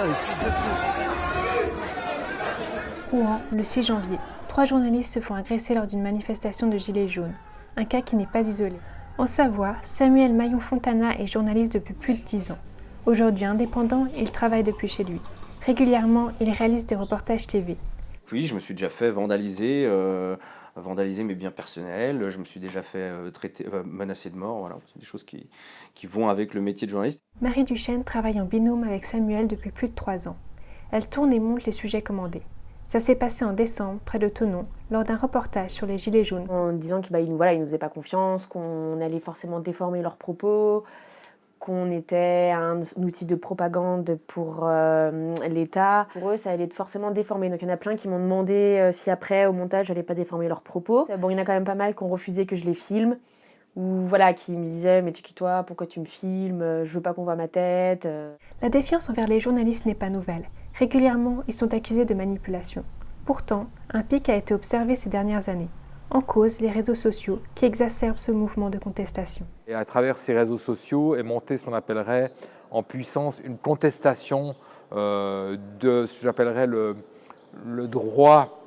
putain, les fils de pute. Rouen, le 6 janvier. 3 journalistes se font agresser lors d'une manifestation de Gilets jaunes. Un cas qui n'est pas isolé. En Savoie, Samuel Maillon-Fontana est journaliste depuis plus de 10 ans. Aujourd'hui indépendant, il travaille depuis chez lui. Régulièrement, il réalise des reportages TV. Oui, je me suis déjà fait vandaliser mes biens personnels, je me suis déjà fait menacer de mort, voilà. C'est des choses qui vont avec le métier de journaliste. Marie Duchesne travaille en binôme avec Samuel depuis plus de 3 ans. Elle tourne et monte les sujets commandés. Ça s'est passé en décembre, près de Thonon, lors d'un reportage sur les Gilets jaunes. En disant qu'ils nous faisaient pas confiance, qu'on allait forcément déformer leurs propos, qu'on était un outil de propagande pour l'État. Pour eux, ça allait être forcément déformé. Donc il y en a plein qui m'ont demandé si après, au montage, j'allais pas déformer leurs propos. Bon, il y en a quand même pas mal qui ont refusé que je les filme, ou voilà, qui me disaient « mais tu qui toi, pourquoi tu me filmes, je veux pas qu'on voit ma tête ». La défiance envers les journalistes n'est pas nouvelle. Régulièrement, ils sont accusés de manipulation. Pourtant, un pic a été observé ces dernières années. En cause, les réseaux sociaux qui exacerbent ce mouvement de contestation. Et à travers ces réseaux sociaux est montée ce qu'on appellerait en puissance une contestation de ce que j'appellerais le droit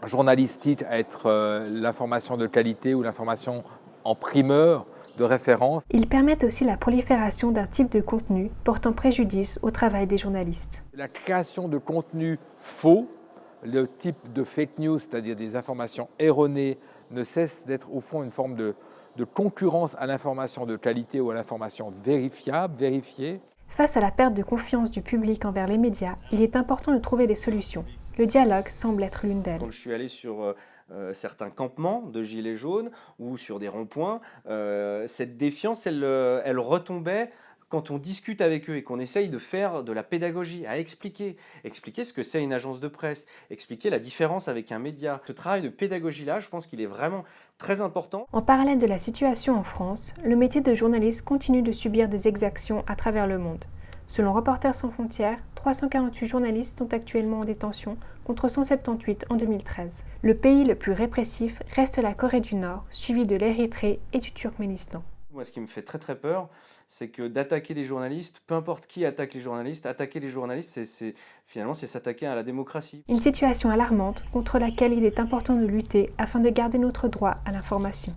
journalistique à être l'information de qualité ou l'information en primeur de référence. Ils permettent aussi la prolifération d'un type de contenu portant préjudice au travail des journalistes. La création de contenus faux, le type de fake news, c'est-à-dire des informations erronées, ne cesse d'être au fond une forme de concurrence à l'information de qualité ou à l'information vérifiable, vérifiée. Face à la perte de confiance du public envers les médias, il est important de trouver des solutions. Le dialogue semble être l'une d'elles. Quand je suis allé sur certains campements de gilets jaunes ou sur des ronds-points, cette défiance, elle retombait quand on discute avec eux et qu'on essaye de faire de la pédagogie, à expliquer ce que c'est une agence de presse, expliquer la différence avec un média. Ce travail de pédagogie-là, je pense qu'il est vraiment très important. En parallèle de la situation en France, le métier de journaliste continue de subir des exactions à travers le monde. Selon Reporters sans frontières, 348 journalistes sont actuellement en détention contre 178 en 2013. Le pays le plus répressif reste la Corée du Nord, suivi de l'Érythrée et du Turkménistan. Moi, ce qui me fait très très peur, c'est que d'attaquer les journalistes, peu importe qui attaque les journalistes, attaquer les journalistes, finalement, c'est s'attaquer à la démocratie. Une situation alarmante contre laquelle il est important de lutter afin de garder notre droit à l'information.